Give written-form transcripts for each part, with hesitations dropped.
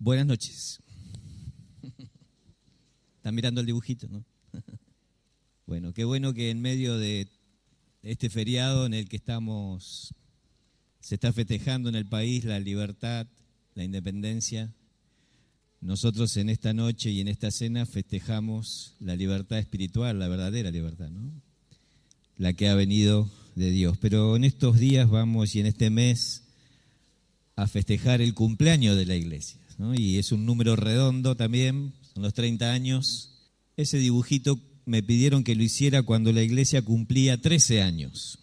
Buenas noches. Están mirando el dibujito, ¿no? Bueno, qué bueno que en medio de este feriado en el que se está festejando en el país la libertad, la independencia, nosotros en esta noche y en esta cena festejamos la libertad espiritual, la verdadera libertad, ¿no? La que ha venido de Dios. Pero en estos días vamos y en este mes a festejar el cumpleaños de la iglesia, ¿no? Y es un número redondo también, son los 30 años. Ese dibujito me pidieron que lo hiciera cuando la iglesia cumplía 13 años.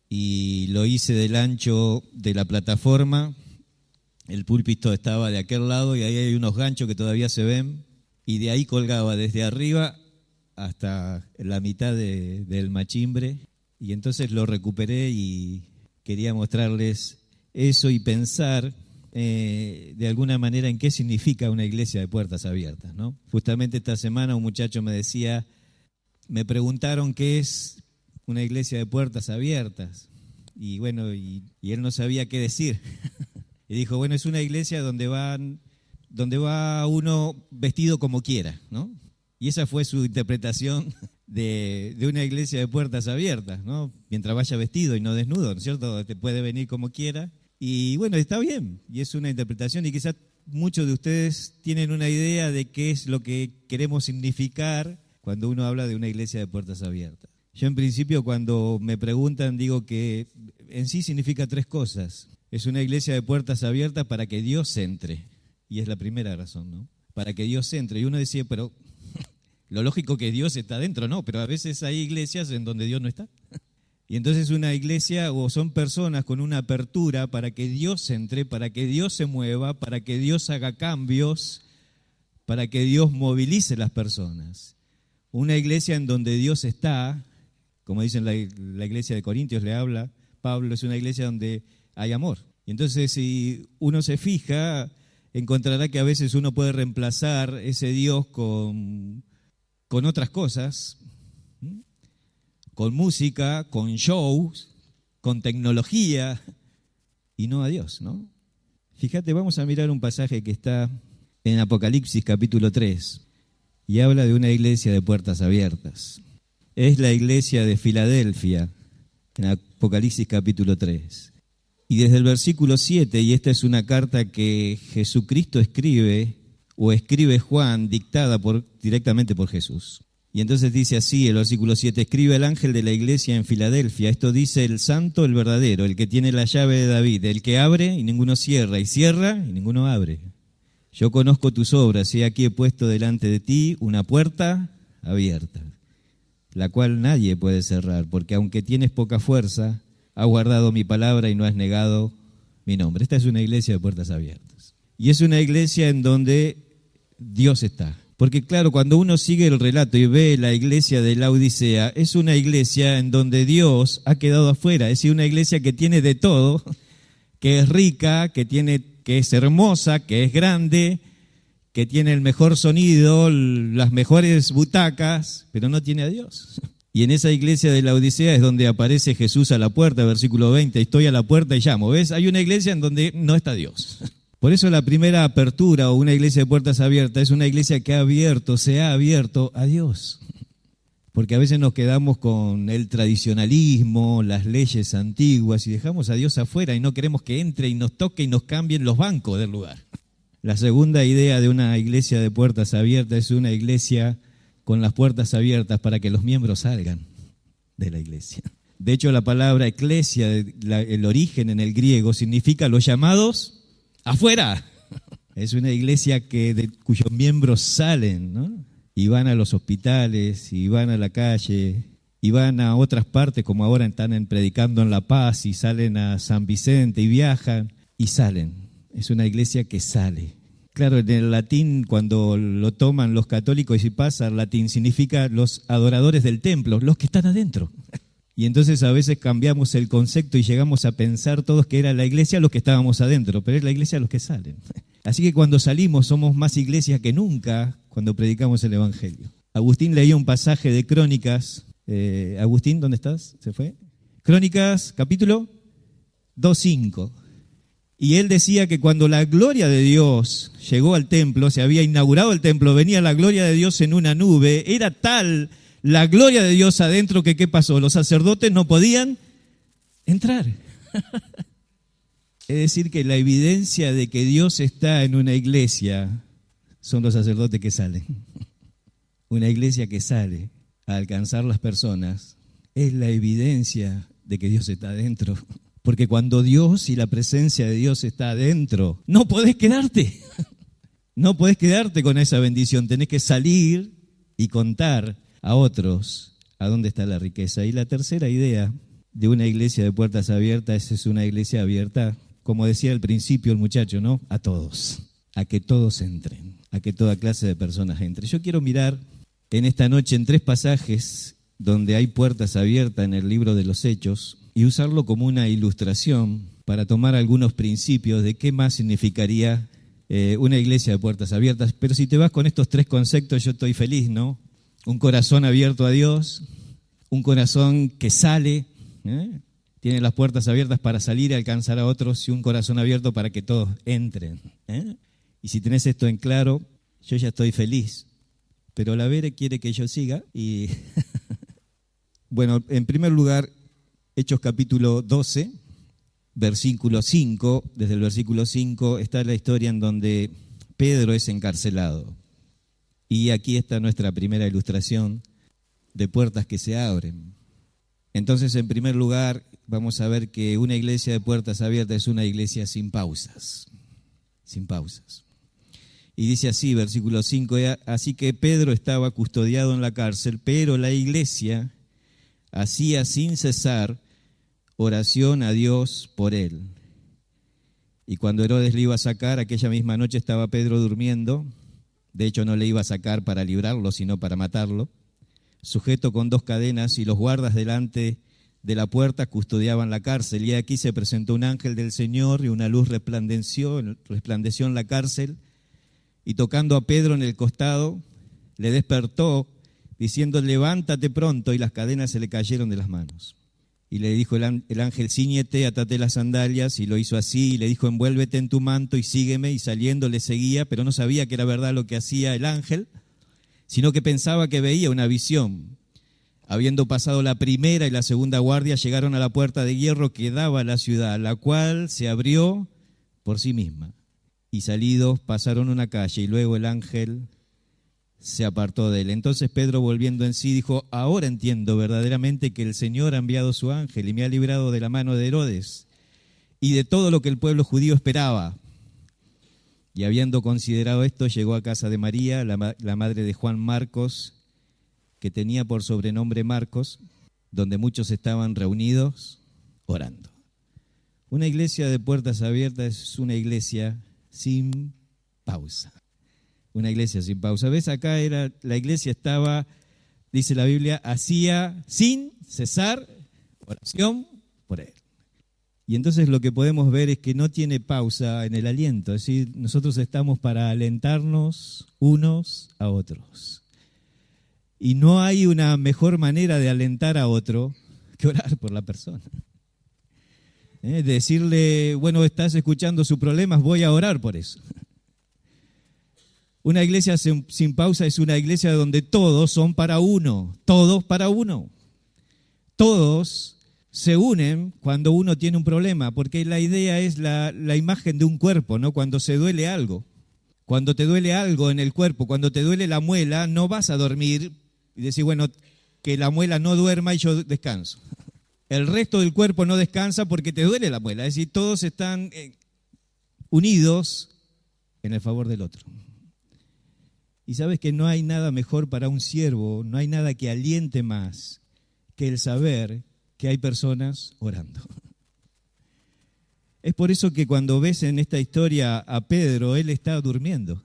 Y lo hice del ancho de la plataforma. El púlpito estaba de aquel lado y ahí hay unos ganchos que todavía se ven. Y de ahí colgaba desde arriba hasta la mitad del machimbre. Y entonces lo recuperé y quería mostrarles eso y pensar de alguna manera en qué significa una iglesia de puertas abiertas, ¿no? Justamente esta semana un muchacho me preguntaron qué es una iglesia de puertas abiertas. Y bueno, y él no sabía qué decir. Y dijo, bueno, es una iglesia donde va uno vestido como quiera, ¿no? Y esa fue su interpretación de una iglesia de puertas abiertas, ¿no? Mientras vaya vestido y no desnudo, ¿no es cierto? Te puede venir como quiera. Y bueno, está bien, y es una interpretación, y quizás muchos de ustedes tienen una idea de qué es lo que queremos significar cuando uno habla de una iglesia de puertas abiertas. Yo en principio cuando me preguntan digo que en sí significa tres cosas. Es una iglesia de puertas abiertas para que Dios entre, y es la primera razón, ¿no? Para que Dios entre. Y uno decía, pero lo lógico que Dios está dentro, ¿no? Pero a veces hay iglesias en donde Dios no está. Y entonces una iglesia o son personas con una apertura para que Dios entre, para que Dios se mueva, para que Dios haga cambios, para que Dios movilice las personas. Una iglesia en donde Dios está, como dicen la iglesia de Corintios, le habla Pablo, es una iglesia donde hay amor. Y entonces si uno se fija, encontrará que a veces uno puede reemplazar ese Dios con otras cosas, con música, con shows, con tecnología, y no a Dios, ¿no? Fíjate, vamos a mirar un pasaje que está en Apocalipsis capítulo 3, y habla de una iglesia de puertas abiertas. Es la iglesia de Filadelfia, en Apocalipsis capítulo 3. Y desde el versículo 7, y esta es una carta que Jesucristo escribe, o escribe Juan, dictada directamente por Jesús. Y entonces dice así el versículo 7, escribe el ángel de la iglesia en Filadelfia, esto dice el santo, el verdadero, el que tiene la llave de David, el que abre y ninguno cierra, y cierra y ninguno abre. Yo conozco tus obras, y aquí he puesto delante de ti una puerta abierta, la cual nadie puede cerrar, porque aunque tienes poca fuerza, has guardado mi palabra y no has negado mi nombre. Esta es una iglesia de puertas abiertas. Y es una iglesia en donde Dios está. Porque claro, cuando uno sigue el relato y ve la iglesia de la Odisea, es una iglesia en donde Dios ha quedado afuera. Es decir, una iglesia que tiene de todo, que es rica, que es hermosa, que es grande, que tiene el mejor sonido, las mejores butacas, pero no tiene a Dios. Y en esa iglesia de la Odisea es donde aparece Jesús a la puerta, versículo 20, estoy a la puerta y llamo. ¿Ves? Hay una iglesia en donde no está Dios. Por eso la primera apertura o una iglesia de puertas abiertas es una iglesia que se ha abierto a Dios. Porque a veces nos quedamos con el tradicionalismo, las leyes antiguas y dejamos a Dios afuera y no queremos que entre y nos toque y nos cambien los bancos del lugar. La segunda idea de una iglesia de puertas abiertas es una iglesia con las puertas abiertas para que los miembros salgan de la iglesia. De hecho, la palabra eclesia, el origen en el griego, significa los llamados afuera. Es una iglesia cuyos miembros salen, ¿no? Y van a los hospitales, y van a la calle, y van a otras partes, como ahora están predicando en La Paz, y salen a San Vicente, y viajan, y salen. Es una iglesia que sale. Claro, en el latín, cuando lo toman los católicos y pasa al latín, significa los adoradores del templo, los que están adentro. Y entonces a veces cambiamos el concepto y llegamos a pensar todos que era la iglesia los que estábamos adentro, pero es la iglesia los que salen. Así que cuando salimos somos más iglesia que nunca cuando predicamos el Evangelio. Agustín leía un pasaje de Crónicas. Agustín, ¿dónde estás? ¿Se fue? Crónicas, capítulo 2:5. Y él decía que cuando la gloria de Dios llegó al templo, se había inaugurado el templo, venía la gloria de Dios en una nube, era tal la gloria de Dios adentro que ¿qué pasó? Los sacerdotes no podían entrar. Es decir, que la evidencia de que Dios está en una iglesia son los sacerdotes que salen. Una iglesia que sale a alcanzar las personas es la evidencia de que Dios está adentro. Porque cuando Dios y la presencia de Dios está adentro, no podés quedarte. No podés quedarte con esa bendición. Tenés que salir y contar a otros a dónde está la riqueza. Y la tercera idea de una iglesia de puertas abiertas es una iglesia abierta, como decía al principio el muchacho, ¿no? A todos, a que todos entren, a que toda clase de personas entren. Yo quiero mirar en esta noche en 3 pasajes donde hay puertas abiertas en el libro de los Hechos y usarlo como una ilustración para tomar algunos principios de qué más significaría una iglesia de puertas abiertas. Pero si te vas con estos 3 conceptos, yo estoy feliz, ¿no? Un corazón abierto a Dios, un corazón que sale, tiene las puertas abiertas para salir y alcanzar a otros, y un corazón abierto para que todos entren. Y si tenés esto en claro, yo ya estoy feliz. Pero la Vere quiere que yo siga y... Bueno, en primer lugar, Hechos capítulo 12, versículo 5. Desde el versículo 5 está la historia en donde Pedro es encarcelado. Y aquí está nuestra primera ilustración de puertas que se abren. Entonces, en primer lugar, vamos a ver que una iglesia de puertas abiertas es una iglesia sin pausas. Sin pausas. Y dice así, versículo 5, así que Pedro estaba custodiado en la cárcel, pero la iglesia hacía sin cesar oración a Dios por él. Y cuando Herodes le iba a sacar, aquella misma noche estaba Pedro durmiendo, de hecho no le iba a sacar para librarlo, sino para matarlo, sujeto con 2 cadenas, y los guardas delante de la puerta custodiaban la cárcel. Y aquí se presentó un ángel del Señor y una luz resplandeció en la cárcel, y tocando a Pedro en el costado, le despertó, diciendo, levántate pronto, y las cadenas se le cayeron de las manos. Y le dijo el ángel, cíñete, atate las sandalias, y lo hizo así, y le dijo, envuélvete en tu manto y sígueme, y saliendo le seguía, pero no sabía que era verdad lo que hacía el ángel, sino que pensaba que veía una visión. Habiendo pasado la primera y la segunda guardia, llegaron a la puerta de hierro que daba a la ciudad, la cual se abrió por sí misma. Y salidos pasaron una calle, y luego el ángel se apartó de él. Entonces Pedro, volviendo en sí, dijo, ahora entiendo verdaderamente que el Señor ha enviado su ángel y me ha librado de la mano de Herodes y de todo lo que el pueblo judío esperaba. Y habiendo considerado esto, llegó a casa de María, la madre de Juan Marcos, que tenía por sobrenombre Marcos, donde muchos estaban reunidos orando. Una iglesia de puertas abiertas es una iglesia sin pausa. Una iglesia sin pausa. ¿Ves? Acá la iglesia estaba, dice la Biblia, hacía sin cesar oración por él. Y entonces lo que podemos ver es que no tiene pausa en el aliento. Es decir, nosotros estamos para alentarnos unos a otros. Y no hay una mejor manera de alentar a otro que orar por la persona. Decirle, bueno, estás escuchando sus problemas, voy a orar por eso. Una iglesia sin pausa es una iglesia donde todos son para uno, todos para uno. Todos se unen cuando uno tiene un problema, porque la idea es la imagen de un cuerpo, ¿no? Cuando se duele algo, cuando te duele algo en el cuerpo, cuando te duele la muela, no vas a dormir y decir, bueno, que la muela no duerma y yo descanso. El resto del cuerpo no descansa porque te duele la muela. Es decir, todos están unidos en el favor del otro. Y sabes que no hay nada mejor para un siervo, no hay nada que aliente más que el saber que hay personas orando. Es por eso que cuando ves en esta historia a Pedro, él está durmiendo.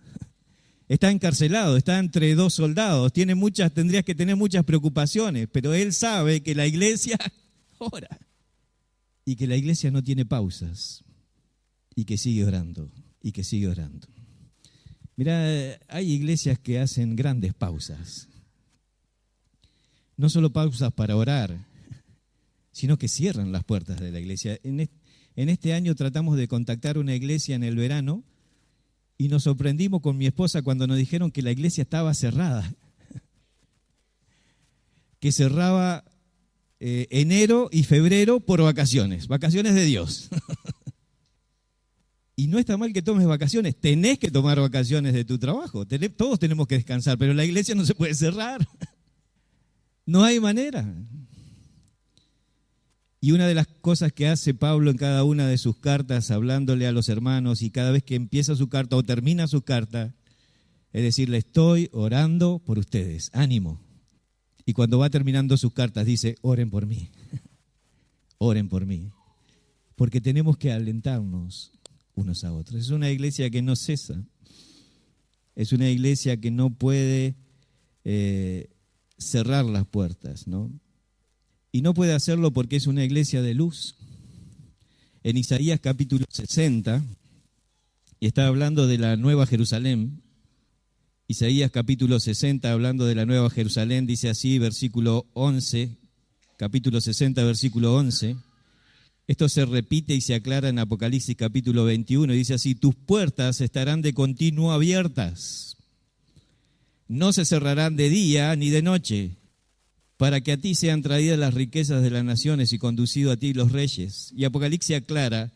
Está encarcelado, está entre 2 soldados, tendrías que tener muchas preocupaciones, pero él sabe que la iglesia ora y que la iglesia no tiene pausas y que sigue orando y que sigue orando. Mirá, hay iglesias que hacen grandes pausas. No solo pausas para orar, sino que cierran las puertas de la iglesia. En este año tratamos de contactar una iglesia en el verano y nos sorprendimos con mi esposa cuando nos dijeron que la iglesia estaba cerrada, que cerraba enero y febrero por vacaciones de Dios. Y no está mal que tomes vacaciones, tenés que tomar vacaciones de tu trabajo, todos tenemos que descansar, pero la iglesia no se puede cerrar, no hay manera. Y una de las cosas que hace Pablo en cada una de sus cartas, hablándole a los hermanos, y cada vez que empieza su carta o termina su carta, es decirle, estoy orando por ustedes, ánimo. Y cuando va terminando sus cartas dice, oren por mí, porque tenemos que alentarnos unos a otros. Es una iglesia que no cesa, es una iglesia que no puede cerrar las puertas, ¿no? Y no puede hacerlo porque es una iglesia de luz. En Isaías capítulo 60, y está hablando de la Nueva Jerusalén, Isaías capítulo 60, hablando de la Nueva Jerusalén, dice así, versículo 11, capítulo 60, versículo 11. Esto se repite y se aclara en Apocalipsis capítulo 21, y dice así, tus puertas estarán de continuo abiertas, no se cerrarán de día ni de noche, para que a ti sean traídas las riquezas de las naciones y conducido a ti los reyes. Y Apocalipsis aclara,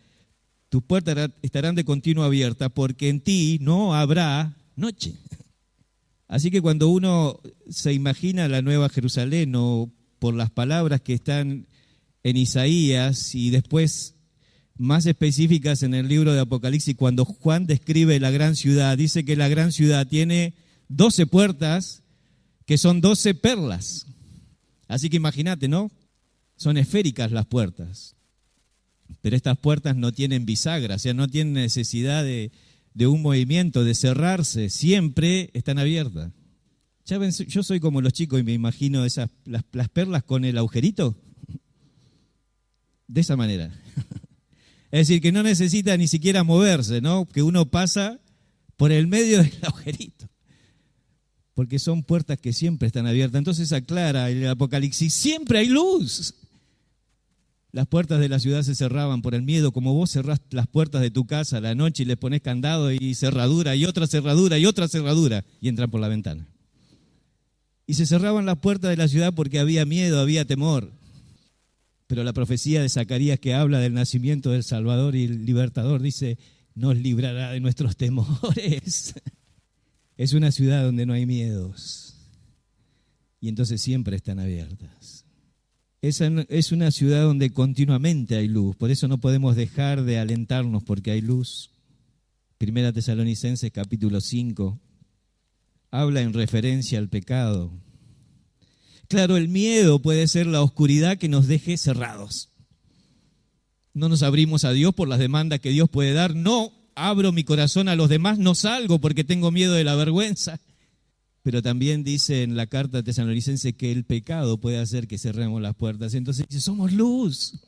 tus puertas estarán de continuo abiertas porque en ti no habrá noche. Así que cuando uno se imagina la Nueva Jerusalén o por las palabras que están en Isaías y después más específicas en el libro de Apocalipsis, cuando Juan describe la gran ciudad, dice que la gran ciudad tiene 12 puertas que son 12 perlas. Así que imagínate, ¿no? Son esféricas las puertas, pero estas puertas no tienen bisagra, o sea, no tienen necesidad de un movimiento, de cerrarse, siempre están abiertas. Ya ven, yo soy como los chicos y me imagino las perlas con el agujerito, de esa manera. Es decir, que no necesita ni siquiera moverse, ¿no? Que uno pasa por el medio del agujerito. Porque son puertas que siempre están abiertas. Entonces aclara el Apocalipsis, siempre hay luz. Las puertas de la ciudad se cerraban por el miedo, como vos cerrás las puertas de tu casa a la noche y le pones candado y cerradura y otra cerradura y otra cerradura y entran por la ventana. Y se cerraban las puertas de la ciudad porque había miedo, había temor. Pero la profecía de Zacarías que habla del nacimiento del Salvador y el Libertador dice, nos librará de nuestros temores. Es una ciudad donde no hay miedos y entonces siempre están abiertas. Es una ciudad donde continuamente hay luz, por eso no podemos dejar de alentarnos porque hay luz. Primera Tesalonicenses capítulo 5 habla en referencia al pecado. Claro, el miedo puede ser la oscuridad que nos deje cerrados. No nos abrimos a Dios por las demandas que Dios puede dar, no abro mi corazón a los demás, no salgo porque tengo miedo de la vergüenza. Pero también dice en la carta tesalonicense que el pecado puede hacer que cerremos las puertas. Entonces dice, somos luz.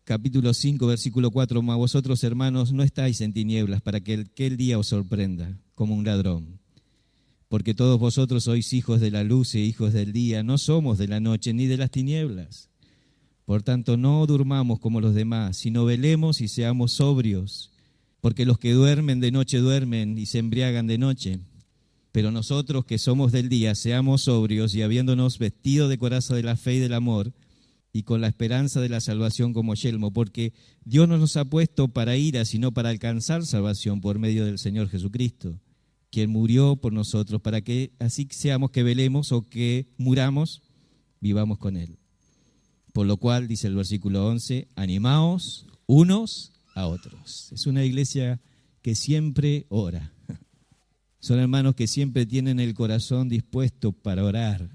Capítulo 5, versículo 4, mas vosotros, hermanos, no estáis en tinieblas para que aquel día os sorprenda como un ladrón. Porque todos vosotros sois hijos de la luz e hijos del día, no somos de la noche ni de las tinieblas. Por tanto, no durmamos como los demás, sino velemos y seamos sobrios. Porque los que duermen de noche duermen y se embriagan de noche. Pero nosotros que somos del día, seamos sobrios y habiéndonos vestido de coraza de la fe y del amor y con la esperanza de la salvación como yelmo, porque Dios no nos ha puesto para ira, sino para alcanzar salvación por medio del Señor Jesucristo, quien murió por nosotros, para que así seamos que velemos o que muramos, vivamos con Él. Por lo cual, dice el versículo 11, animaos unos a otros. Es una iglesia que siempre ora. Son hermanos que siempre tienen el corazón dispuesto para orar,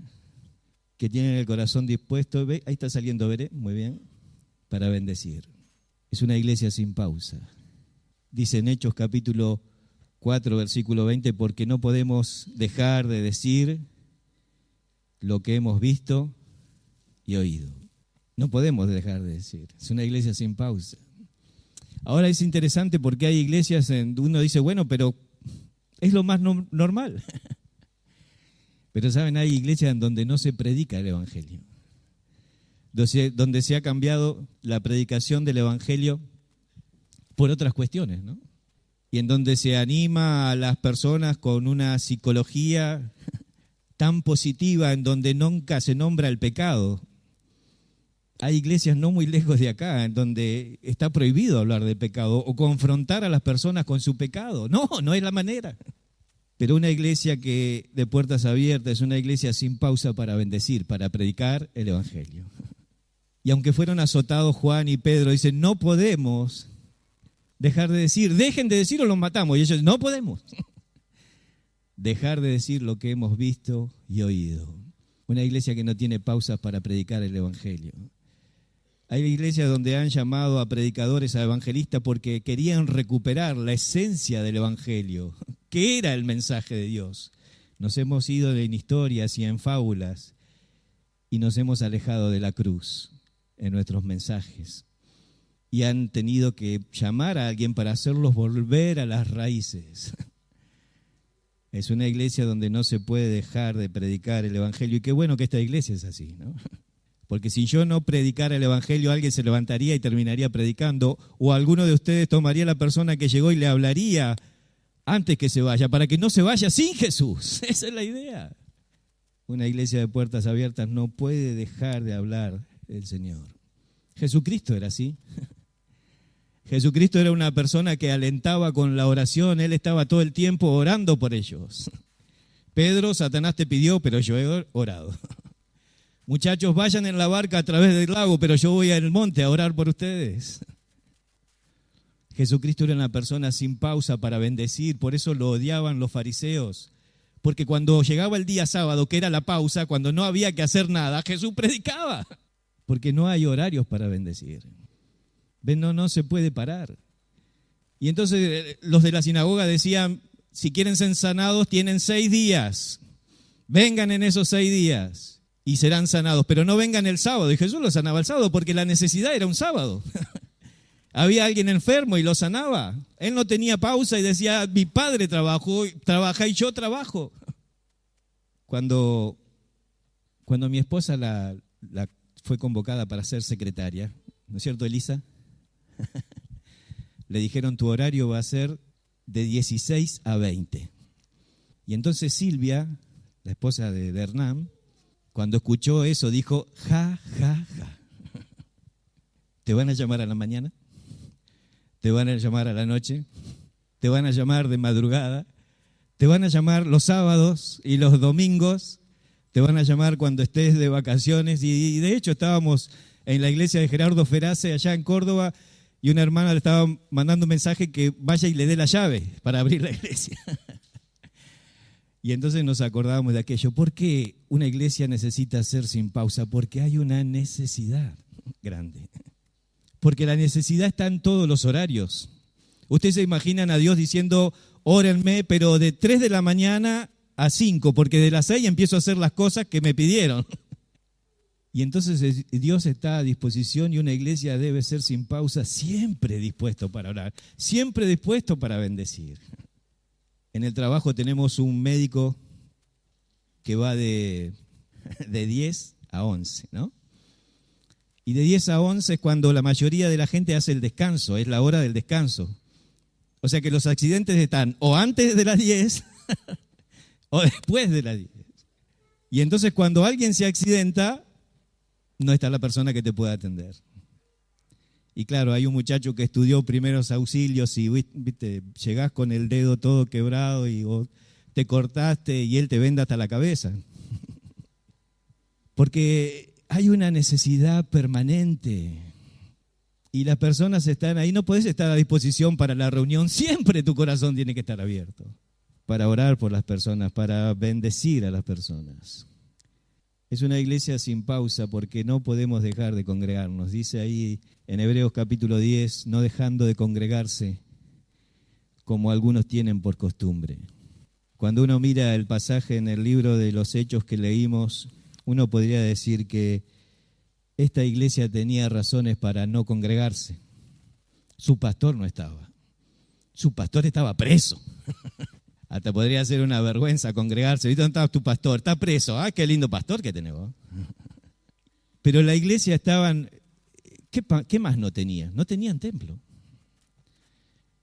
que tienen el corazón dispuesto, ahí está saliendo, veré, muy bien, para bendecir. Es una iglesia sin pausa. Dice en Hechos capítulo 4, versículo 20, porque no podemos dejar de decir lo que hemos visto y oído. No podemos dejar de decir. Es una iglesia sin pausa. Ahora es interesante porque hay iglesias en donde uno dice, bueno, pero es lo más normal. Pero saben, hay iglesias en donde no se predica el evangelio. donde se ha cambiado la predicación del Evangelio por otras cuestiones, ¿no? Y en donde se anima a las personas con una psicología tan positiva, en donde nunca se nombra el pecado. Hay iglesias no muy lejos de acá, en donde está prohibido hablar de pecado o confrontar a las personas con su pecado. No, no es la manera. Pero una iglesia que de puertas abiertas es una iglesia sin pausa para bendecir, para predicar el Evangelio. Y aunque fueron azotados Juan y Pedro, dicen, no podemos dejar de decir, dejen de decir o los matamos. Y ellos, no podemos dejar de decir lo que hemos visto y oído. Una iglesia que no tiene pausas para predicar el Evangelio. Hay iglesias donde han llamado a predicadores, a evangelistas, porque querían recuperar la esencia del Evangelio, que era el mensaje de Dios. Nos hemos ido en historias y en fábulas y nos hemos alejado de la cruz en nuestros mensajes. Y han tenido que llamar a alguien para hacerlos volver a las raíces. Es una iglesia donde no se puede dejar de predicar el Evangelio. Y qué bueno que esta iglesia es así, ¿no? Porque si yo no predicara el Evangelio, alguien se levantaría y terminaría predicando, o alguno de ustedes tomaría a la persona que llegó y le hablaría antes que se vaya, para que no se vaya sin Jesús. Esa es la idea. Una iglesia de puertas abiertas no puede dejar de hablar del Señor. Jesucristo era así. Jesucristo era una persona que alentaba con la oración, Él estaba todo el tiempo orando por ellos. Pedro, Satanás te pidió, pero yo he orado. Muchachos, vayan en la barca a través del lago, pero yo voy al monte a orar por ustedes. Jesucristo era una persona sin pausa para bendecir, por eso lo odiaban los fariseos. Porque cuando llegaba el día sábado, que era la pausa, cuando no había que hacer nada, Jesús predicaba. Porque no hay horarios para bendecir. Ven, no se puede parar. Y entonces los de la sinagoga decían, si quieren ser sanados, tienen 6 días. Vengan en esos 6 días. Y serán sanados, pero no vengan el sábado. Y Jesús los sanaba el sábado porque la necesidad era un sábado. Había alguien enfermo y lo sanaba. Él no tenía pausa y decía, mi padre trabaja y yo trabajo. Cuando mi esposa la fue convocada para ser secretaria, ¿no es cierto, Elisa? Le dijeron, tu horario va a ser de 16 a 20. Y entonces Silvia, la esposa de Hernán, cuando escuchó eso, dijo, ja. ¿Te van a llamar a la mañana? ¿Te van a llamar a la noche? ¿Te van a llamar de madrugada? ¿Te van a llamar los sábados y los domingos? ¿Te van a llamar cuando estés de vacaciones? Y de hecho estábamos en la iglesia de Gerardo Ferace, allá en Córdoba, y una hermana le estaba mandando un mensaje que vaya y le dé la llave para abrir la iglesia. Y entonces nos acordábamos de aquello. ¿Por qué una iglesia necesita ser sin pausa? Porque hay una necesidad grande. Porque la necesidad está en todos los horarios. Ustedes se imaginan a Dios diciendo, órenme, pero de 3 de la mañana a 5, porque de las 6 empiezo a hacer las cosas que me pidieron. Y entonces Dios está a disposición y una iglesia debe ser sin pausa, siempre dispuesto para orar, siempre dispuesto para bendecir. En el trabajo tenemos un médico que va de 10 a 11, ¿no? Y de 10 a 11 es cuando la mayoría de la gente hace el descanso, es la hora del descanso. O sea que los accidentes están o antes de las 10 o después de las 10. Y entonces cuando alguien se accidenta, no está la persona que te pueda atender. Y claro, hay un muchacho que estudió primeros auxilios y viste, llegás con el dedo todo quebrado y vos te cortaste y él te venda hasta la cabeza. Porque hay una necesidad permanente y las personas están ahí. No podés estar a disposición para la reunión. Siempre tu corazón tiene que estar abierto para orar por las personas, para bendecir a las personas. Es una iglesia sin pausa porque no podemos dejar de congregarnos. Dice ahí en Hebreos capítulo 10, no dejando de congregarse como algunos tienen por costumbre. Cuando uno mira el pasaje en el libro de los Hechos que leímos, uno podría decir que esta iglesia tenía razones para no congregarse. Su pastor no estaba. Su pastor estaba preso. Hasta podría ser una vergüenza congregarse. ¿Dónde está tu pastor? Está preso. Ah, qué lindo pastor que tenés vos. Pero la iglesia estaban, ¿qué más no tenían? No tenían templo.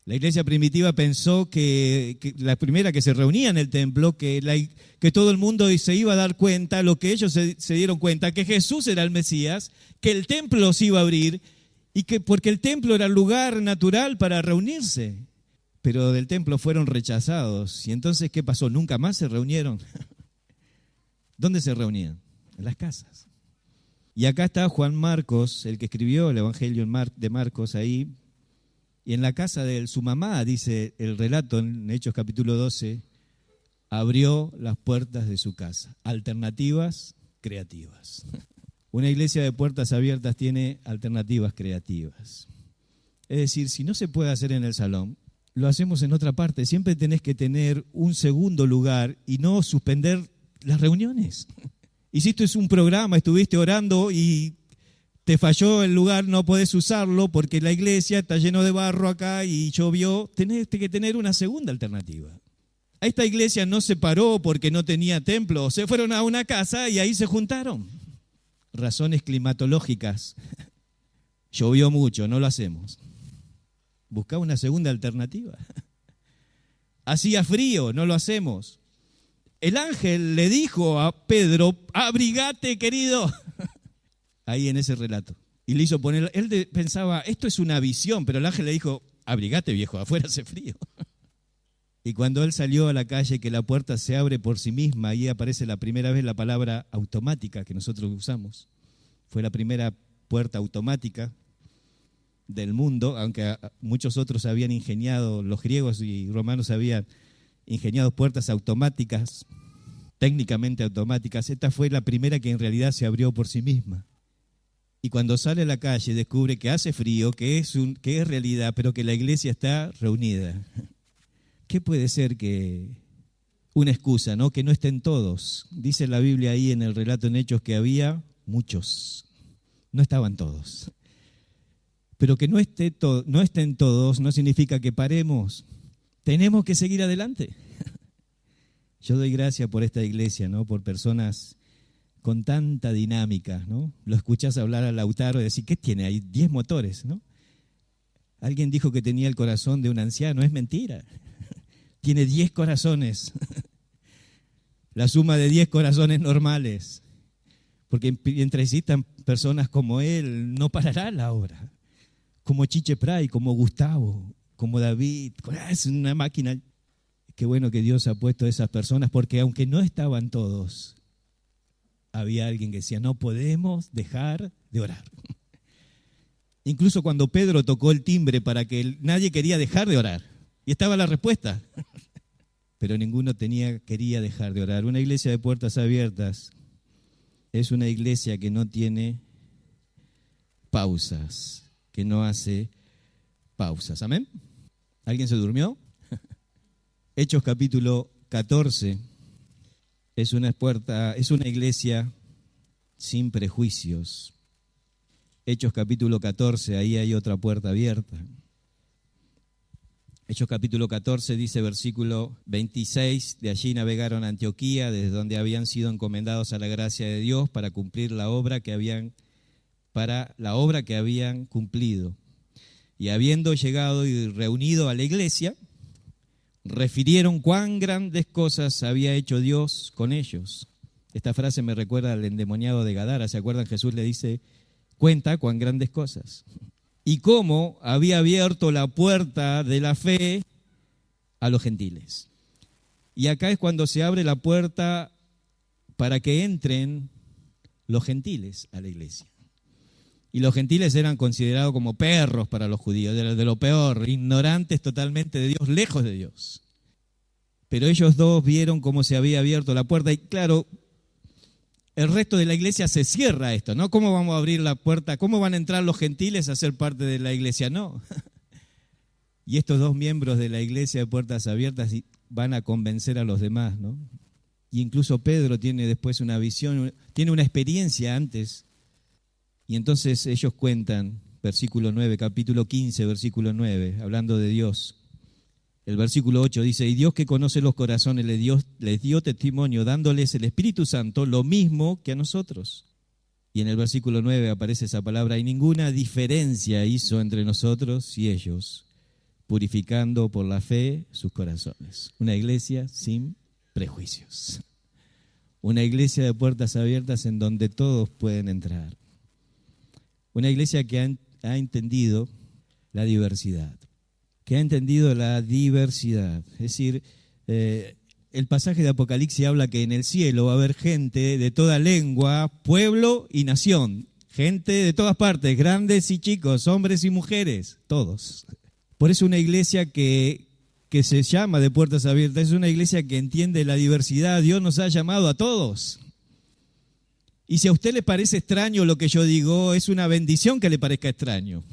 La iglesia primitiva pensó que la primera que se reunía en el templo, que todo el mundo se iba a dar cuenta, lo que ellos se dieron cuenta, que Jesús era el Mesías, que el templo se iba a abrir, y que porque el templo era el lugar natural para reunirse. Pero del templo fueron rechazados. ¿Y entonces qué pasó? ¿Nunca más se reunieron? ¿Dónde se reunían? En las casas. Y acá está Juan Marcos, el que escribió el Evangelio de Marcos ahí. Y en la casa de su mamá, dice el relato en Hechos capítulo 12, abrió las puertas de su casa. Alternativas creativas. Una iglesia de puertas abiertas tiene alternativas creativas. Es decir, si no se puede hacer en el salón, lo hacemos en otra parte. Siempre tenés que tener un segundo lugar y no suspender las reuniones. Hiciste un programa, estuviste orando y te falló el lugar, no podés usarlo porque la iglesia está lleno de barro acá y llovió. Tenés que tener una segunda alternativa. A esta iglesia no se paró porque no tenía templo. Se fueron a una casa y ahí se juntaron. Razones climatológicas. Llovió mucho, no lo hacemos. Buscá una segunda alternativa. Hacía frío, no lo hacemos. El ángel le dijo a Pedro, abrigate, querido. Ahí en ese relato. Y le hizo poner, él pensaba, esto es una visión, pero el ángel le dijo, abrigate, viejo, afuera hace frío. Y cuando él salió a la calle, que la puerta se abre por sí misma, ahí aparece la primera vez la palabra automática que nosotros usamos. Fue la primera puerta automática del mundo, aunque muchos otros habían ingeniado, los griegos y romanos habían ingeniado puertas automáticas, técnicamente automáticas. Esta fue la primera que en realidad se abrió por sí misma. Y cuando sale a la calle descubre que hace frío, que es realidad, pero que la iglesia está reunida. ¿Qué puede ser que una excusa, ¿no? Que no estén todos? Dice la Biblia ahí en el relato en Hechos que había muchos, no estaban todos. Pero que no estén todos no significa que paremos. Tenemos que seguir adelante. Yo doy gracias por esta iglesia, ¿no? Por personas con tanta dinámica, ¿no? Lo escuchás hablar a Lautaro y decir, ¿qué tiene? Hay 10 motores, ¿no? Alguien dijo que tenía el corazón de un anciano, es mentira. Tiene 10 corazones. La suma de 10 corazones normales. Porque mientras existan personas como él, no parará la obra. Como Chiche Pray, como Gustavo, como David. Es una máquina. Qué bueno que Dios ha puesto a esas personas, porque aunque no estaban todos, había alguien que decía, no podemos dejar de orar. Incluso cuando Pedro tocó el timbre para que nadie quería dejar de orar. Y estaba la respuesta. Pero ninguno quería dejar de orar. Una iglesia de puertas abiertas es una iglesia que no tiene pausas, que no hace pausas. ¿Amén? ¿Alguien se durmió? Hechos capítulo 14 es una iglesia sin prejuicios. Hechos capítulo 14, ahí hay otra puerta abierta. Hechos capítulo 14 dice versículo 26, de allí navegaron a Antioquía, desde donde habían sido encomendados a la gracia de Dios para cumplir la obra que habían cumplido. Y habiendo llegado y reunido a la iglesia, refirieron cuán grandes cosas había hecho Dios con ellos. Esta frase me recuerda al endemoniado de Gadara, ¿se acuerdan? Jesús le dice, cuenta cuán grandes cosas. Y cómo había abierto la puerta de la fe a los gentiles. Y acá es cuando se abre la puerta para que entren los gentiles a la iglesia. Y los gentiles eran considerados como perros para los judíos, de lo peor, ignorantes totalmente de Dios, lejos de Dios. Pero ellos dos vieron cómo se había abierto la puerta y claro, el resto de la iglesia se cierra esto, ¿no? ¿Cómo vamos a abrir la puerta? ¿Cómo van a entrar los gentiles a ser parte de la iglesia? No. Y estos dos miembros de la iglesia de puertas abiertas van a convencer a los demás, ¿no? Y incluso Pedro tiene después una visión, tiene una experiencia antes. Y entonces ellos cuentan, versículo 9, capítulo 15, versículo 9, hablando de Dios. El versículo 8 dice, y Dios que conoce los corazones les dio testimonio dándoles el Espíritu Santo, lo mismo que a nosotros. Y en el versículo 9 aparece esa palabra, y ninguna diferencia hizo entre nosotros y ellos, purificando por la fe sus corazones. Una iglesia sin prejuicios. Una iglesia de puertas abiertas en donde todos pueden entrar. Una iglesia que ha entendido la diversidad. Que ha entendido la diversidad. Es decir, el pasaje de Apocalipsis habla que en el cielo va a haber gente de toda lengua, pueblo y nación. Gente de todas partes, grandes y chicos, hombres y mujeres, todos. Por eso una iglesia que se llama de puertas abiertas es una iglesia que entiende la diversidad. Dios nos ha llamado a todos. Y si a usted le parece extraño lo que yo digo, es una bendición que le parezca extraño.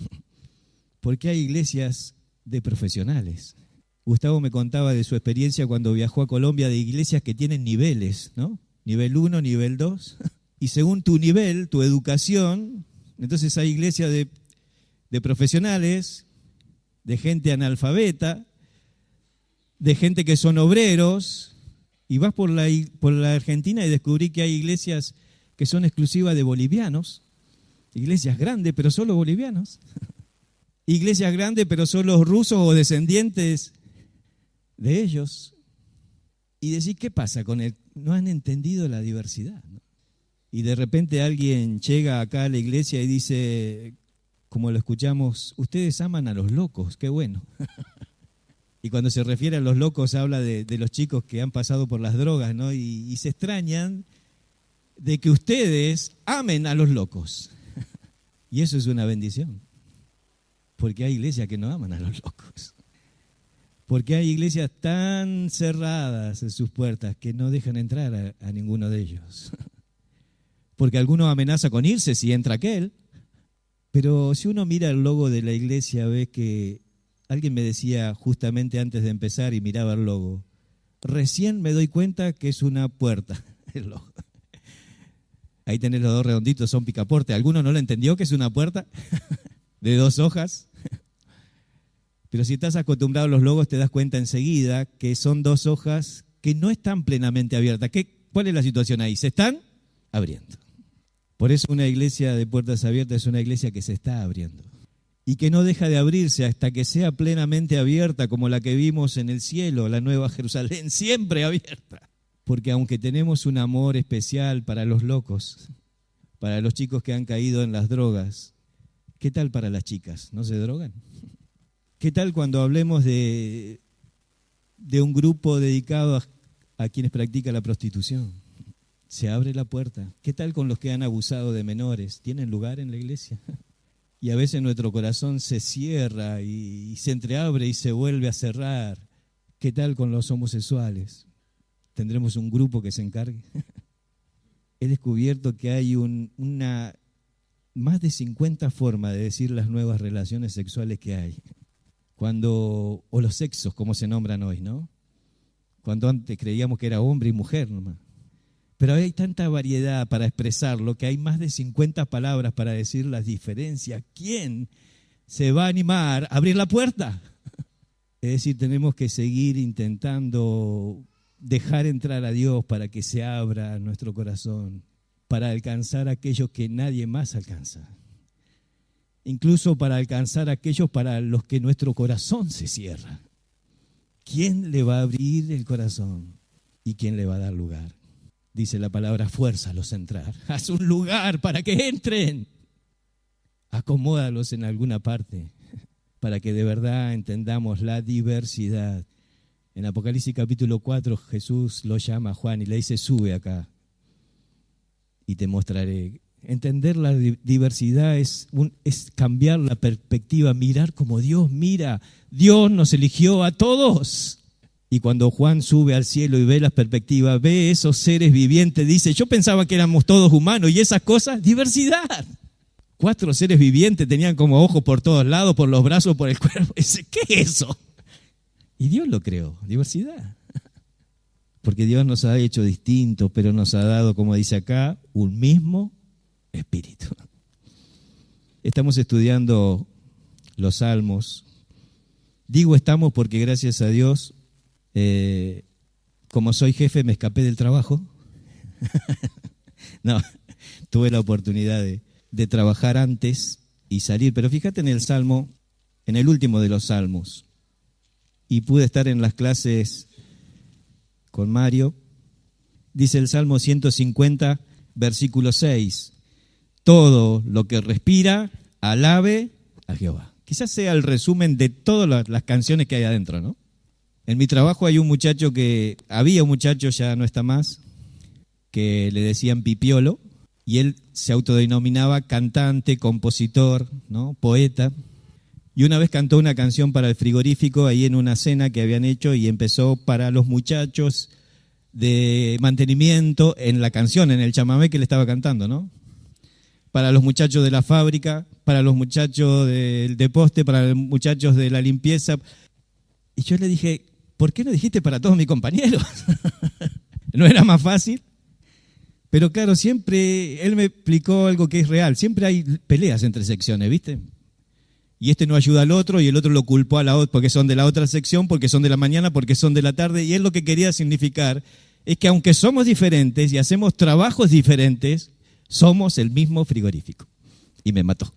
Porque hay iglesias de profesionales. Gustavo me contaba de su experiencia cuando viajó a Colombia, de iglesias que tienen niveles, ¿no? Nivel 1, nivel 2. Y según tu nivel, tu educación, entonces hay iglesias de profesionales, de gente analfabeta, de gente que son obreros. Y vas por la Argentina y descubrí que hay iglesias que son exclusivas de bolivianos. Iglesias grandes, pero solo bolivianos. Iglesias grandes, pero solo rusos o descendientes de ellos. Y decir, ¿qué pasa con él? No han entendido la diversidad, ¿no? Y de repente alguien llega acá a la iglesia y dice, como lo escuchamos, ustedes aman a los locos, qué bueno. Y cuando se refiere a los locos habla de los chicos que han pasado por las drogas, ¿no? Y se extrañan de que ustedes amen a los locos. Y eso es una bendición. Porque hay iglesias que no aman a los locos. Porque hay iglesias tan cerradas en sus puertas que no dejan entrar a ninguno de ellos. Porque alguno amenaza con irse si entra aquel. Pero si uno mira el logo de la iglesia, ve que alguien me decía justamente antes de empezar y miraba el logo, recién me doy cuenta que es una puerta el logo. Ahí tenés los dos redonditos, son picaporte. ¿Alguno no lo entendió que es una puerta de 2 hojas? Pero si estás acostumbrado a los logos te das cuenta enseguida que son 2 hojas que no están plenamente abiertas. ¿Cuál es la situación ahí? Se están abriendo. Por eso una iglesia de puertas abiertas es una iglesia que se está abriendo. Y que no deja de abrirse hasta que sea plenamente abierta, como la que vimos en el cielo, la Nueva Jerusalén, siempre abierta. Porque aunque tenemos un amor especial para los locos, para los chicos que han caído en las drogas, ¿qué tal para las chicas? ¿No se drogan? ¿Qué tal cuando hablemos de un grupo dedicado a quienes practican la prostitución? Se abre la puerta. ¿Qué tal con los que han abusado de menores? ¿Tienen lugar en la iglesia? Y a veces nuestro corazón se cierra y se entreabre y se vuelve a cerrar. ¿Qué tal con los homosexuales? ¿Tendremos un grupo que se encargue? He descubierto que hay más de 50 formas de decir las nuevas relaciones sexuales que hay. O los sexos, como se nombran hoy, ¿no? Cuando antes creíamos que era hombre y mujer nomás. Pero hay tanta variedad para expresarlo que hay más de 50 palabras para decir las diferencias. ¿Quién se va a animar a abrir la puerta? Es decir, tenemos que seguir intentando dejar entrar a Dios para que se abra nuestro corazón, para alcanzar a aquellos que nadie más alcanza. Incluso para alcanzar a aquellos para los que nuestro corazón se cierra. ¿Quién le va a abrir el corazón y quién le va a dar lugar? Dice la palabra, fuérzalos a entrar. Haz un lugar para que entren. Acomódalos en alguna parte para que de verdad entendamos la diversidad. En Apocalipsis capítulo 4 Jesús lo llama a Juan y le dice, sube acá y te mostraré. Entender la diversidad es cambiar la perspectiva, mirar como Dios mira. Dios nos eligió a todos. Y cuando Juan sube al cielo y ve las perspectivas, ve esos seres vivientes, dice, yo pensaba que éramos todos humanos y esas cosas, diversidad. 4 seres vivientes tenían como ojos por todos lados, por los brazos, por el cuerpo. Dice, ¿qué es eso? Y Dios lo creó, diversidad. Porque Dios nos ha hecho distintos, pero nos ha dado, como dice acá, un mismo espíritu. Estamos estudiando los Salmos. Digo estamos porque gracias a Dios, como soy jefe, me escapé del trabajo. No, Tuve la oportunidad de trabajar antes y salir, pero fíjate en el Salmo, en el último de los Salmos, y pude estar en las clases con Mario. Dice el Salmo 150, versículo 6, todo lo que respira, alabe a Jehová. Quizás sea el resumen de todas las canciones que hay adentro, ¿no? En mi trabajo había un muchacho, ya no está más, que le decían Pipiolo, y él se autodenominaba cantante, compositor, ¿no? Poeta. Y una vez cantó una canción para el frigorífico ahí en una cena que habían hecho y empezó para los muchachos de mantenimiento en la canción, en el chamamé que le estaba cantando, ¿no? Para los muchachos de la fábrica, para los muchachos de poste, para los muchachos de la limpieza. Y yo le dije, ¿por qué no dijiste para todos mis compañeros? ¿No era más fácil? Pero claro, siempre él me explicó algo que es real. Siempre hay peleas entre secciones, ¿viste? Y este no ayuda al otro y el otro lo culpó a la otra porque son de la otra sección, porque son de la mañana, porque son de la tarde. Y él lo que quería significar es que aunque somos diferentes y hacemos trabajos diferentes, somos el mismo frigorífico. Y me mató.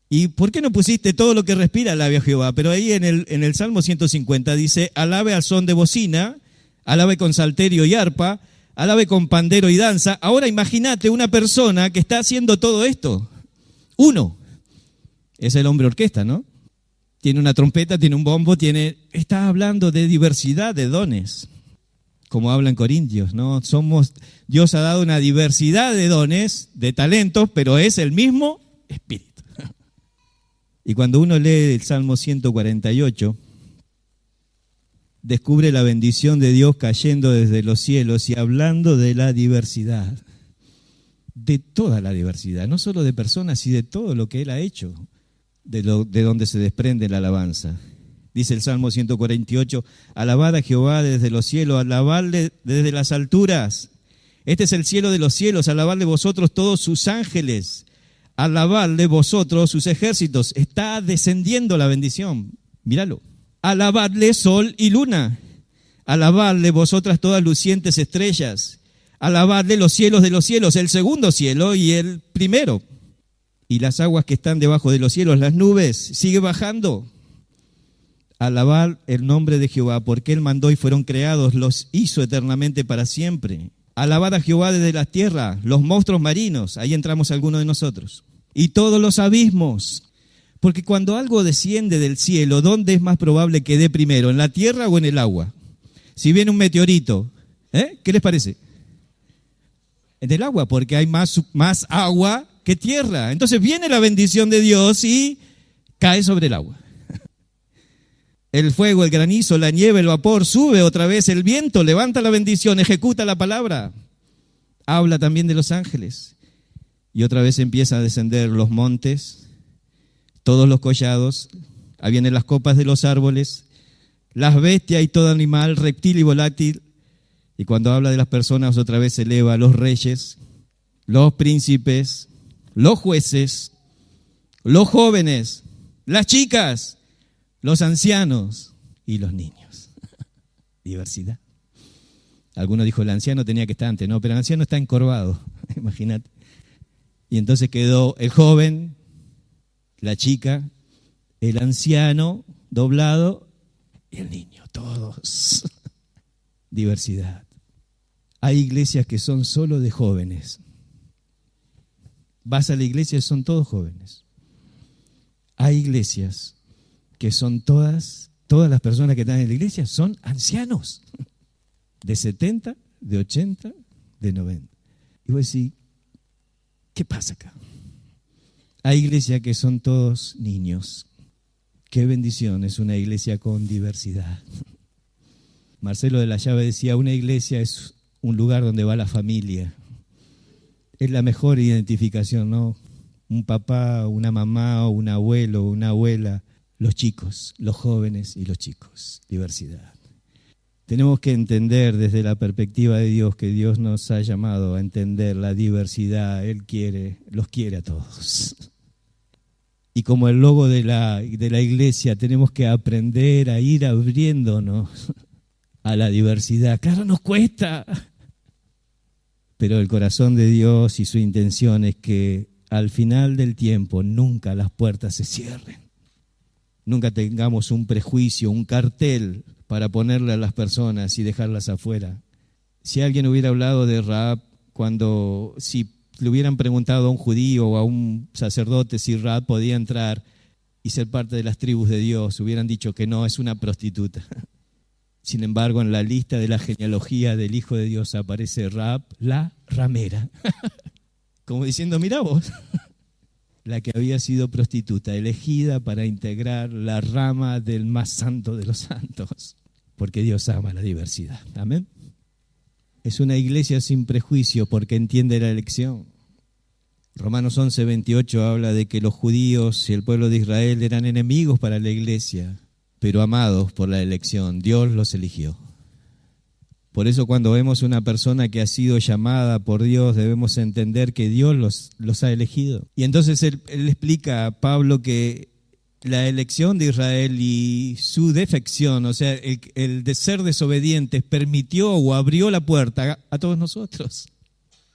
¿Y por qué no pusiste todo lo que respira alabe a Jehová? Pero ahí en el Salmo 150 dice, alabe al son de bocina, alabe con salterio y arpa, alabe con pandero y danza. Ahora imagínate una persona que está haciendo todo esto. Uno. Es el hombre orquesta, ¿no? Tiene una trompeta, tiene un bombo, está hablando de diversidad de dones, como habla en Corintios, ¿no? Dios ha dado una diversidad de dones, de talentos, pero es el mismo Espíritu. Y cuando uno lee el Salmo 148, descubre la bendición de Dios cayendo desde los cielos y hablando de la diversidad, de toda la diversidad, no solo de personas, sino de todo lo que Él ha hecho. De donde se desprende la alabanza. Dice el Salmo 148, alabad a Jehová desde los cielos, alabadle desde las alturas. Este es el cielo de los cielos, alabadle vosotros todos sus ángeles, alabadle vosotros sus ejércitos. Está descendiendo la bendición, míralo. Alabadle sol y luna, alabadle vosotras todas lucientes estrellas, alabadle los cielos de los cielos, el segundo cielo y el primero. Y las aguas que están debajo de los cielos, las nubes, sigue bajando. Alabad el nombre de Jehová, porque Él mandó y fueron creados, los hizo eternamente para siempre. Alabad a Jehová desde la tierra, los monstruos marinos, ahí entramos algunos de nosotros. Y todos los abismos, porque cuando algo desciende del cielo, ¿dónde es más probable que dé primero, en la tierra o en el agua? Si viene un meteorito, ¿qué les parece? En el agua, porque hay más agua que tierra. Entonces viene la bendición de Dios y cae sobre el agua. El fuego, el granizo, la nieve, el vapor, sube otra vez, el viento levanta la bendición, ejecuta la palabra. Habla también de los ángeles. Y otra vez empieza a descender los montes, todos los collados, ahí vienen las copas de los árboles, las bestias y todo animal, reptil y volátil. Y cuando habla de las personas, otra vez eleva a los reyes, los príncipes, los jueces, los jóvenes, las chicas, los ancianos y los niños. Diversidad. Alguno dijo, el anciano tenía que estar antes. No, pero el anciano está encorvado, imagínate. Y entonces quedó el joven, la chica, el anciano doblado y el niño, todos. Diversidad. Hay iglesias que son solo de jóvenes. Vas a la iglesia y son todos jóvenes. Hay iglesias que son todas las personas que están en la iglesia son ancianos. De 70, de 80, de 90. Y vos decís, ¿qué pasa acá? Hay iglesias que son todos niños. Qué bendición, es una iglesia con diversidad. Marcelo de la Llave decía, una iglesia es un lugar donde va la familia. Es la mejor identificación, ¿no? Un papá, una mamá, un abuelo, una abuela, los chicos, los jóvenes y los chicos. Diversidad. Tenemos que entender desde la perspectiva de Dios que Dios nos ha llamado a entender la diversidad. Él los quiere a todos. Y como el logo de la iglesia, tenemos que aprender a ir abriéndonos a la diversidad. Claro, nos cuesta. Pero el corazón de Dios y su intención es que al final del tiempo nunca las puertas se cierren. Nunca tengamos un prejuicio, un cartel para ponerle a las personas y dejarlas afuera. Si alguien hubiera hablado de Rahab si le hubieran preguntado a un judío o a un sacerdote si Rahab podía entrar y ser parte de las tribus de Dios, hubieran dicho que no, es una prostituta. Sin embargo, en la lista de la genealogía del Hijo de Dios aparece Rahab, la ramera. Como diciendo, mirá vos, la que había sido prostituta, elegida para integrar la rama del más santo de los santos, porque Dios ama la diversidad. Amén. Es una iglesia sin prejuicio porque entiende la elección. Romanos 11:28 habla de que los judíos y el pueblo de Israel eran enemigos para la iglesia, pero amados por la elección. Dios los eligió. Por eso cuando vemos una persona que ha sido llamada por Dios, debemos entender que Dios los ha elegido. Y entonces él explica a Pablo que la elección de Israel y su defección, o sea, el de ser desobedientes, permitió o abrió la puerta a todos nosotros.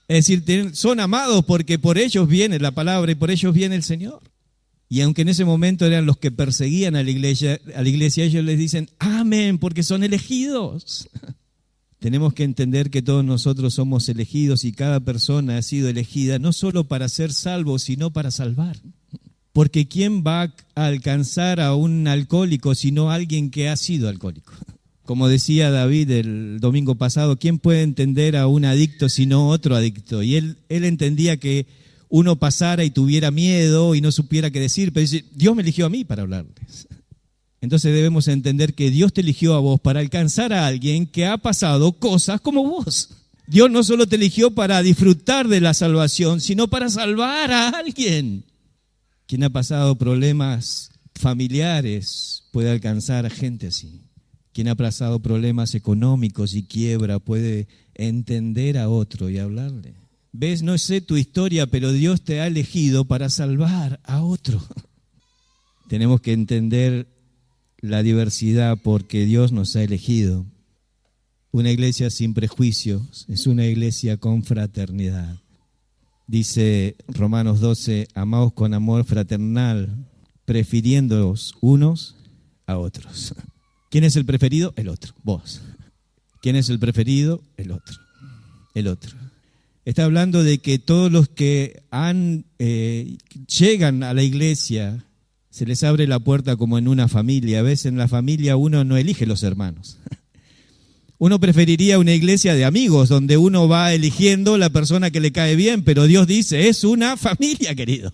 Es decir, son amados porque por ellos viene la palabra y por ellos viene el Señor. Y aunque en ese momento eran los que perseguían a la iglesia, ellos les dicen, amén, porque son elegidos. Tenemos que entender que todos nosotros somos elegidos y cada persona ha sido elegida no solo para ser salvo, sino para salvar. Porque ¿quién va a alcanzar a un alcohólico sino alguien que ha sido alcohólico? Como decía David el domingo pasado, ¿quién puede entender a un adicto sino otro adicto? Y él entendía que uno pasara y tuviera miedo y no supiera qué decir, pero dice, Dios me eligió a mí para hablarles. Entonces debemos entender que Dios te eligió a vos para alcanzar a alguien que ha pasado cosas como vos. Dios no solo te eligió para disfrutar de la salvación, sino para salvar a alguien. Quien ha pasado problemas familiares puede alcanzar a gente así. Quien ha pasado problemas económicos y quiebra puede entender a otro y hablarle. ¿Ves? No sé tu historia, pero Dios te ha elegido para salvar a otro. Tenemos que entender la diversidad porque Dios nos ha elegido. Una iglesia sin prejuicios es una iglesia con fraternidad. Dice Romanos 12, amaos con amor fraternal, prefiriéndolos unos a otros. ¿Quién es el preferido? El otro, vos. ¿Quién es el preferido? El otro, el otro. Está hablando de que todos los que llegan a la iglesia, se les abre la puerta como en una familia. A veces en la familia uno no elige los hermanos. Uno preferiría una iglesia de amigos, donde uno va eligiendo la persona que le cae bien, pero Dios dice, es una familia, querido.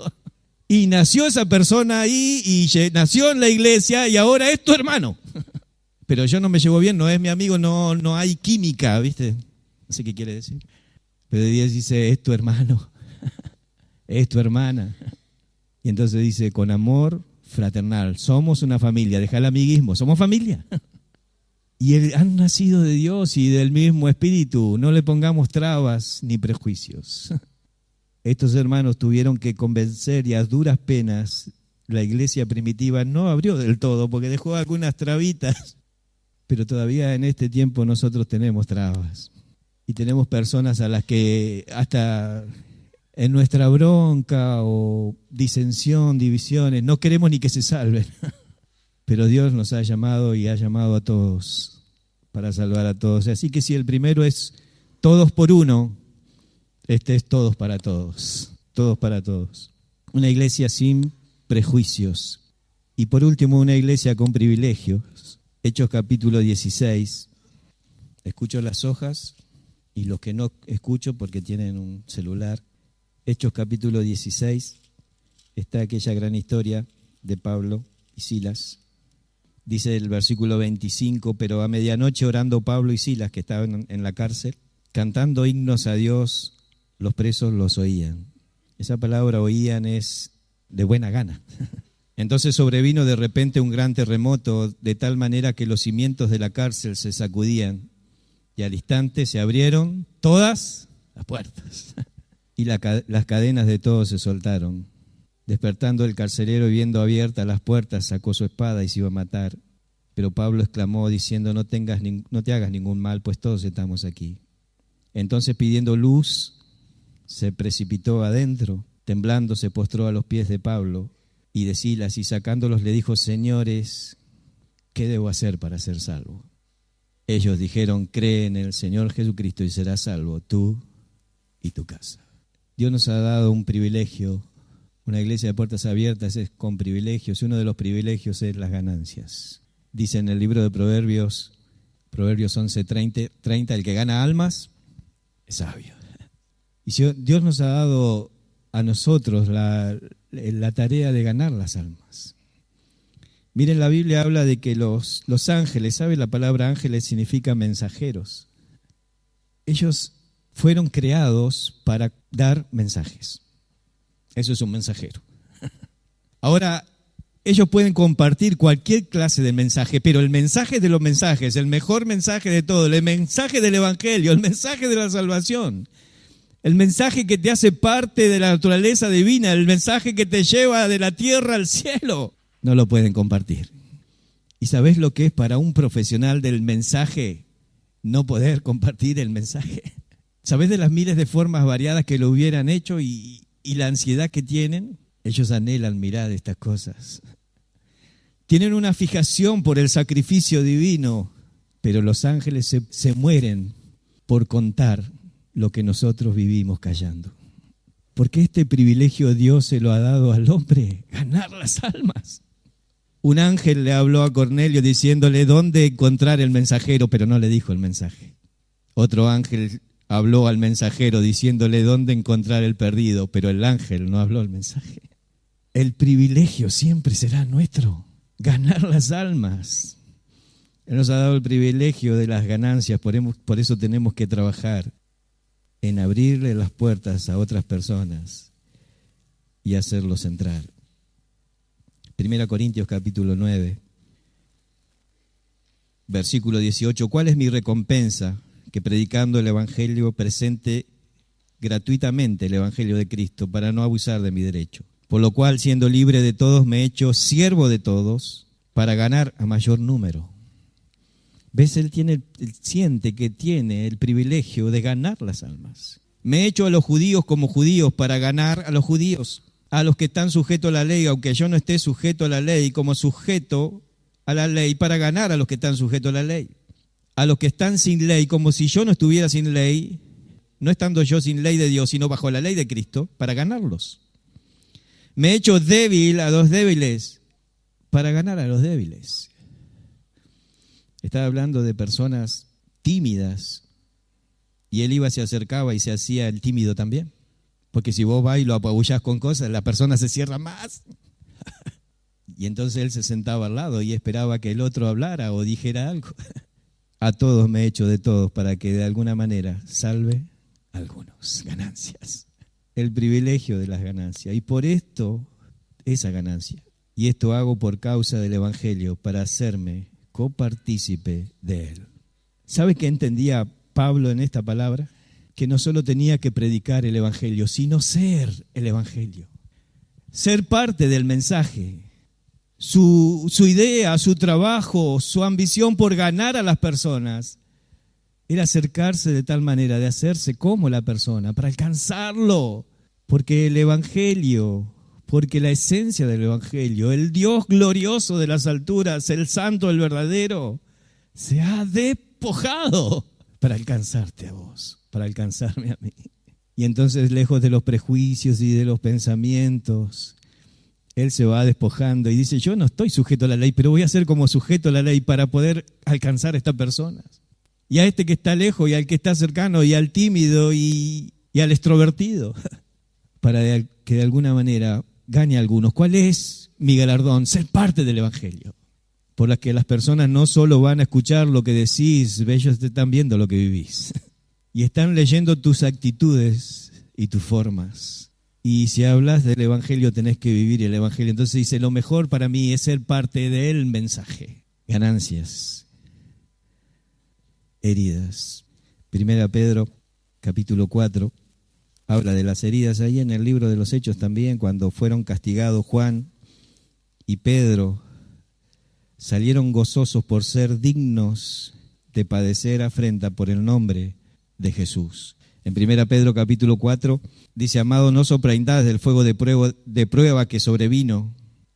Y nació esa persona ahí, y nació en la iglesia, y ahora es tu hermano. Pero yo no me llevo bien, no es mi amigo, no hay química, ¿viste? No sé qué quiere decir. Pero Dios dice, es tu hermano, es tu hermana. Y entonces dice, con amor fraternal, somos una familia, deja el amiguismo, somos familia. Y han nacido de Dios y del mismo espíritu, no le pongamos trabas ni prejuicios. Estos hermanos tuvieron que convencer y a duras penas la iglesia primitiva no abrió del todo porque dejó algunas trabitas, pero todavía en este tiempo nosotros tenemos trabas y tenemos personas a las que hasta en nuestra bronca o disensión, divisiones, no queremos ni que se salven. Pero Dios nos ha llamado y ha llamado a todos para salvar a todos. Así que si el primero es todos por uno, este es todos para todos, todos para todos. Una iglesia sin prejuicios. Y por último, una iglesia con privilegios. Hechos capítulo 16. Escucho las hojas y los que no escucho porque tienen un celular. Hechos capítulo 16. Está aquella gran historia de Pablo y Silas. Dice el versículo 25, pero a medianoche orando Pablo y Silas, que estaban en la cárcel, cantando himnos a Dios, los presos los oían. Esa palabra oían es de buena gana. Entonces sobrevino de repente un gran terremoto, de tal manera que los cimientos de la cárcel se sacudían, y al instante se abrieron todas las puertas, y las cadenas de todos se soltaron. Despertando el carcelero y viendo abiertas las puertas, sacó su espada y se iba a matar. Pero Pablo exclamó diciendo, no te hagas ningún mal, pues todos estamos aquí. Entonces, pidiendo luz, se precipitó adentro, temblando se postró a los pies de Pablo y de Silas, y sacándolos le dijo: Señores, ¿qué debo hacer para ser salvo? Ellos dijeron: cree en el Señor Jesucristo y serás salvo, tú y tu casa. Dios nos ha dado un privilegio. Una iglesia de puertas abiertas es con privilegios, y uno de los privilegios es las ganancias. Dice en el libro de Proverbios 11:30, el que gana almas es sabio. Y si Dios nos ha dado a nosotros la tarea de ganar las almas. Miren, la Biblia habla de que los ángeles, ¿sabe? La palabra ángeles significa mensajeros. Ellos fueron creados para dar mensajes. Eso es un mensajero. Ahora, ellos pueden compartir cualquier clase de mensaje, pero el mensaje de los mensajes, el mejor mensaje de todo, el mensaje del Evangelio, el mensaje de la salvación, el mensaje que te hace parte de la naturaleza divina, el mensaje que te lleva de la tierra al cielo, no lo pueden compartir. ¿Y sabés lo que es para un profesional del mensaje no poder compartir el mensaje? ¿Sabés de las miles de formas variadas que lo hubieran hecho y la ansiedad que tienen? Ellos anhelan mirar estas cosas. Tienen una fijación por el sacrificio divino, pero los ángeles se mueren por contar lo que nosotros vivimos callando. Porque este privilegio Dios se lo ha dado al hombre, ganar las almas. Un ángel le habló a Cornelio diciéndole dónde encontrar el mensajero, pero no le dijo el mensaje. Otro ángel habló al mensajero diciéndole dónde encontrar el perdido, pero el ángel no habló el mensaje. El privilegio siempre será nuestro, ganar las almas. Él nos ha dado el privilegio de las ganancias, por eso tenemos que trabajar en abrirle las puertas a otras personas y hacerlos entrar. 1 Corintios capítulo 9, versículo 18. ¿Cuál es mi recompensa? Que predicando el Evangelio presente gratuitamente el Evangelio de Cristo para no abusar de mi derecho. Por lo cual, siendo libre de todos, me he hecho siervo de todos para ganar a mayor número. ¿Ves? Él siente que tiene el privilegio de ganar las almas. Me he hecho a los judíos como judíos para ganar a los judíos, a los que están sujetos a la ley, aunque yo no esté sujeto a la ley, como sujeto a la ley para ganar a los que están sujetos a la ley. A los que están sin ley, como si yo no estuviera sin ley, no estando yo sin ley de Dios, sino bajo la ley de Cristo, para ganarlos. Me he hecho débil a los débiles, para ganar a los débiles. Estaba hablando de personas tímidas, y él se acercaba y se hacía el tímido también. Porque si vos vas y lo apabullás con cosas, la persona se cierra más. Y entonces él se sentaba al lado y esperaba que el otro hablara o dijera algo. A todos me he hecho de todos para que de alguna manera salve a algunos. Ganancias. El privilegio de las ganancias. Y por esto, esa ganancia. Y esto hago por causa del Evangelio, para hacerme copartícipe de él. ¿Sabe qué entendía Pablo en esta palabra? Que no solo tenía que predicar el Evangelio, sino ser el Evangelio. Ser parte del mensaje. Su idea, su trabajo, su ambición por ganar a las personas era acercarse de tal manera, de hacerse como la persona, para alcanzarlo. Porque el Evangelio, porque la esencia del Evangelio, el Dios glorioso de las alturas, el santo, el verdadero, se ha despojado para alcanzarte a vos, para alcanzarme a mí. Y entonces, lejos de los prejuicios y de los pensamientos, él se va despojando y dice: yo no estoy sujeto a la ley, pero voy a ser como sujeto a la ley para poder alcanzar a estas personas. Y a este que está lejos, y al que está cercano, y al tímido, y al extrovertido, para que de alguna manera gane a algunos. ¿Cuál es mi galardón? Ser parte del Evangelio. Por la que las personas no solo van a escuchar lo que decís, ellos te están viendo lo que vivís. Y están leyendo tus actitudes y tus formas. Y si hablas del Evangelio, tenés que vivir el Evangelio. Entonces dice: lo mejor para mí es ser parte del mensaje. Ganancias. Heridas. 1 Pedro, capítulo 4, habla de las heridas. Ahí en el libro de los Hechos también, cuando fueron castigados Juan y Pedro, salieron gozosos por ser dignos de padecer afrenta por el nombre de Jesús. En 1 Pedro capítulo 4 dice: amado, no sorprendáis del fuego de prueba que sobrevino,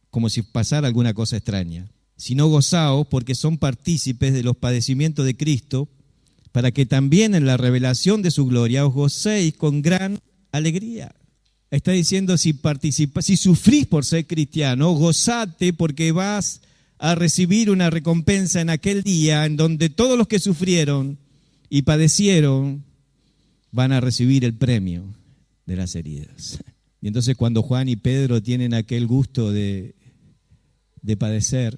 como si pasara alguna cosa extraña, sino gozaos porque son partícipes de los padecimientos de Cristo, para que también en la revelación de su gloria os gocéis con gran alegría. Está diciendo, si sufrís por ser cristiano, gozate porque vas a recibir una recompensa en aquel día en donde todos los que sufrieron y padecieron van a recibir el premio de las heridas. Y entonces cuando Juan y Pedro tienen aquel gusto de padecer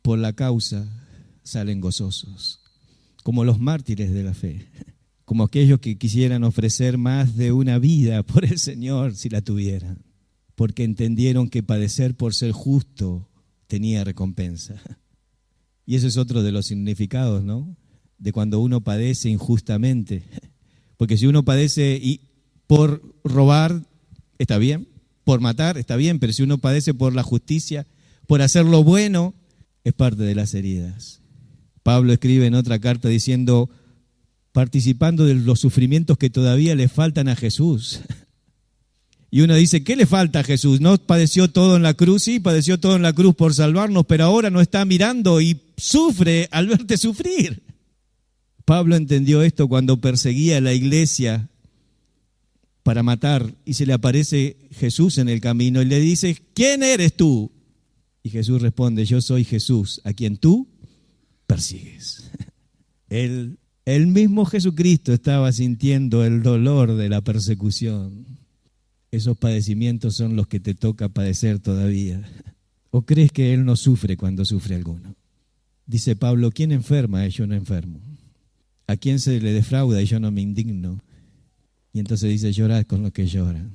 por la causa, salen gozosos, como los mártires de la fe, como aquellos que quisieran ofrecer más de una vida por el Señor si la tuvieran, porque entendieron que padecer por ser justo tenía recompensa. Y eso es otro de los significados, ¿no? De cuando uno padece injustamente. Porque si uno padece por robar, está bien, por matar, está bien, pero si uno padece por la justicia, por hacer lo bueno, es parte de las heridas. Pablo escribe en otra carta diciendo, participando de los sufrimientos que todavía le faltan a Jesús. Y uno dice, ¿qué le falta a Jesús? ¿No padeció todo en la cruz? Sí, padeció todo en la cruz por salvarnos, pero ahora no está mirando y sufre al verte sufrir. Pablo entendió esto cuando perseguía a la iglesia para matar y se le aparece Jesús en el camino y le dice, ¿quién eres tú? Y Jesús responde, yo soy Jesús, a quien tú persigues. El mismo Jesucristo estaba sintiendo el dolor de la persecución. Esos padecimientos son los que te toca padecer todavía. ¿O crees que Él no sufre cuando sufre alguno? Dice Pablo, ¿quién enferma? Yo no enfermo. ¿A quién se le defrauda? Y yo no me indigno. Y entonces dice, llorad con los que lloran.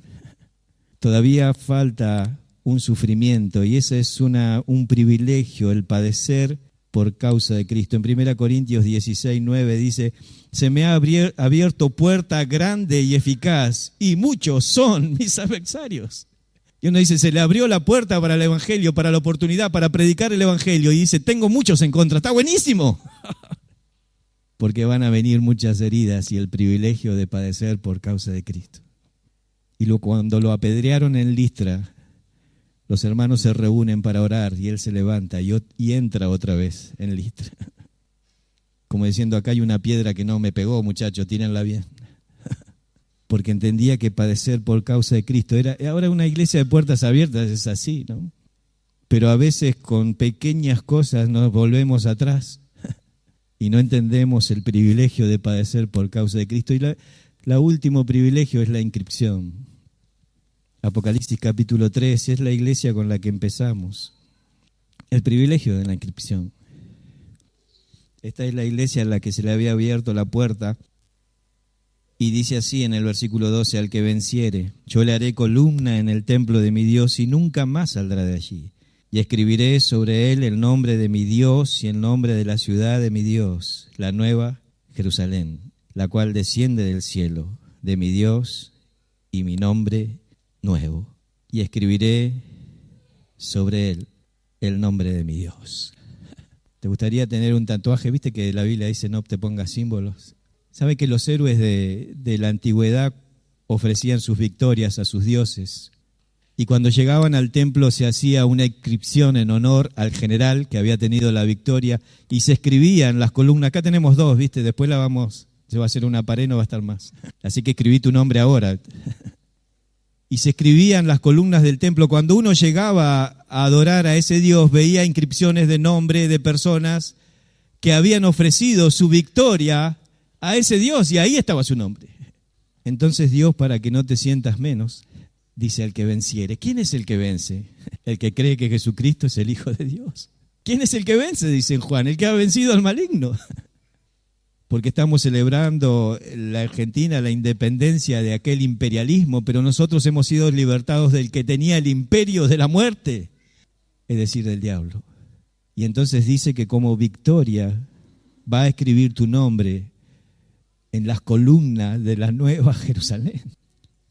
Todavía falta un sufrimiento y ese es un privilegio, el padecer por causa de Cristo. En 1 Corintios 16:9 dice, se me ha abierto puerta grande y eficaz y muchos son mis adversarios. Y uno dice, se le abrió la puerta para el evangelio, para la oportunidad, para predicar el evangelio y dice, tengo muchos en contra, está buenísimo. Porque van a venir muchas heridas y el privilegio de padecer por causa de Cristo. Y cuando lo apedrearon en Listra, los hermanos se reúnen para orar y él se levanta y entra otra vez en Listra. Como diciendo, acá hay una piedra que no me pegó, muchachos, tírenla bien. Porque entendía que padecer por causa de Cristo ahora una iglesia de puertas abiertas es así, ¿no? Pero a veces con pequeñas cosas nos volvemos atrás y no entendemos el privilegio de padecer por causa de Cristo. Y la último privilegio es la inscripción. Apocalipsis capítulo 3 es la iglesia con la que empezamos. El privilegio de la inscripción. Esta es la iglesia a la que se le había abierto la puerta y dice así en el versículo 12, al que venciere, yo le haré columna en el templo de mi Dios y nunca más saldrá de allí. Y escribiré sobre él el nombre de mi Dios y el nombre de la ciudad de mi Dios, la nueva Jerusalén, la cual desciende del cielo, de mi Dios y mi nombre nuevo. Y escribiré sobre él el nombre de mi Dios. ¿Te gustaría tener un tatuaje? ¿Viste que la Biblia dice no te pongas símbolos? ¿Sabe que los héroes de la antigüedad ofrecían sus victorias a sus dioses? Y cuando llegaban al templo se hacía una inscripción en honor al general que había tenido la victoria y se escribían las columnas. Acá tenemos dos, ¿viste? Después se va a hacer una pared, no va a estar más. Así que escribí tu nombre ahora. Y se escribían las columnas del templo. Cuando uno llegaba a adorar a ese Dios, veía inscripciones de nombre de personas que habían ofrecido su victoria a ese Dios y ahí estaba su nombre. Entonces Dios, para que no te sientas menos, dice al que venciere. ¿Quién es el que vence? El que cree que Jesucristo es el Hijo de Dios. ¿Quién es el que vence? Dice Juan, el que ha vencido al maligno. Porque estamos celebrando la Argentina, la independencia de aquel imperialismo, pero nosotros hemos sido libertados del que tenía el imperio de la muerte, es decir, del diablo. Y entonces dice que como victoria va a escribir tu nombre en las columnas de la Nueva Jerusalén.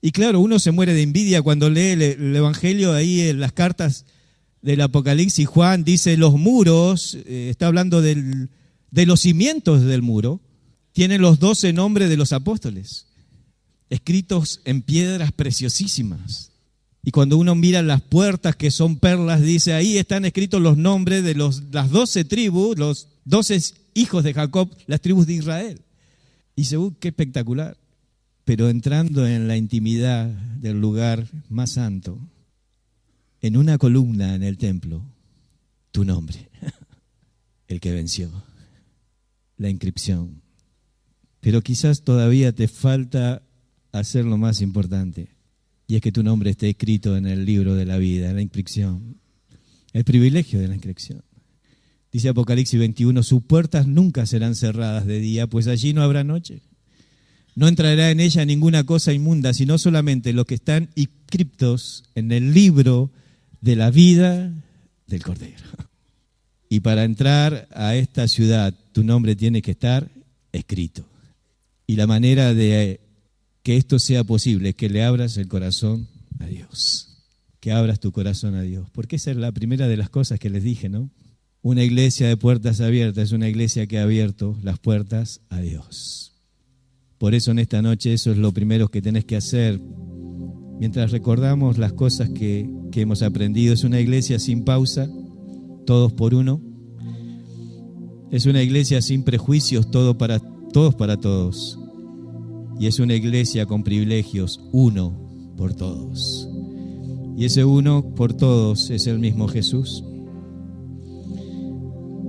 Y claro, uno se muere de envidia cuando lee el Evangelio ahí en las cartas del Apocalipsis. Juan dice los muros, está hablando de los cimientos del muro, Tiene los 12 nombres de los apóstoles, escritos en piedras preciosísimas. Y cuando uno mira las puertas que son perlas, dice, ahí están escritos los nombres de las 12 tribus, los 12 hijos de Jacob, las tribus de Israel. Y dice, qué espectacular. Pero entrando en la intimidad del lugar más santo, en una columna en el templo, tu nombre, el que venció, la inscripción. Pero quizás todavía te falta hacer lo más importante, y es que tu nombre esté escrito en el libro de la vida, en la inscripción, el privilegio de la inscripción. Dice Apocalipsis 21, sus puertas nunca serán cerradas de día, pues allí no habrá noche. No entrará en ella ninguna cosa inmunda, sino solamente los que están inscriptos en el libro de la vida del Cordero. Y para entrar a esta ciudad, tu nombre tiene que estar escrito. Y la manera de que esto sea posible es que le abras el corazón a Dios. Que abras tu corazón a Dios. Porque esa es la primera de las cosas que les dije, ¿no? Una iglesia de puertas abiertas es una iglesia que ha abierto las puertas a Dios. Por eso en esta noche eso es lo primero que tenés que hacer. Mientras recordamos las cosas que hemos aprendido, es una iglesia sin pausa, todos por uno. Es una iglesia sin prejuicios, todos para todos. Y es una iglesia con privilegios, uno por todos. Y ese uno por todos es el mismo Jesús.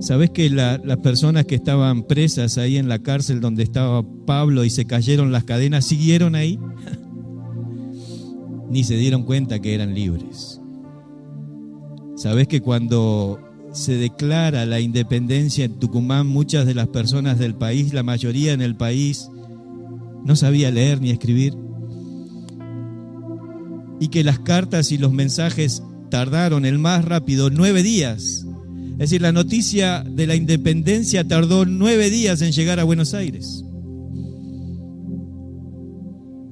¿Sabés que las personas que estaban presas ahí en la cárcel donde estaba Pablo y se cayeron las cadenas, siguieron ahí? Ni se dieron cuenta que eran libres. ¿Sabés que cuando se declara la independencia en Tucumán, muchas de las personas del país, la mayoría en el país, no sabía leer ni escribir? Y que las cartas y los mensajes tardaron el más rápido 9 días. Es decir, la noticia de la independencia tardó 9 días en llegar a Buenos Aires.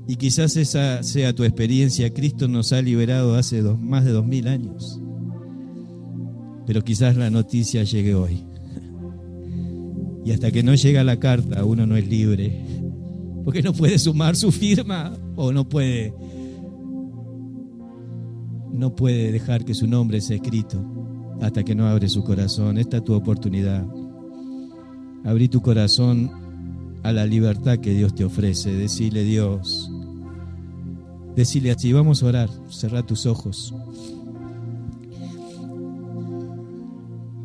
Y quizás esa sea tu experiencia. Cristo nos ha liberado hace más de 2000 años. Pero quizás la noticia llegue hoy. Y hasta que no llega la carta, uno no es libre. Porque no puede sumar su firma o no puede dejar que su nombre sea escrito hasta que no abre su corazón. Esta es tu oportunidad. Abrí tu corazón a la libertad que Dios te ofrece. Decile, Dios, decile así, vamos a orar, cerrá tus ojos.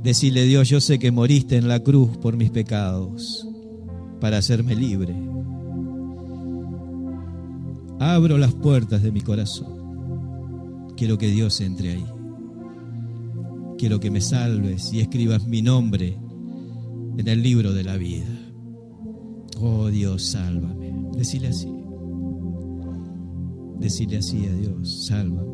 Decile, Dios, yo sé que moriste en la cruz por mis pecados para hacerme libre. Abro las puertas de mi corazón. Quiero que Dios entre ahí. Quiero que me salves y escribas mi nombre en el libro de la vida. Oh Dios, sálvame. Decile así. Decile así a Dios, sálvame.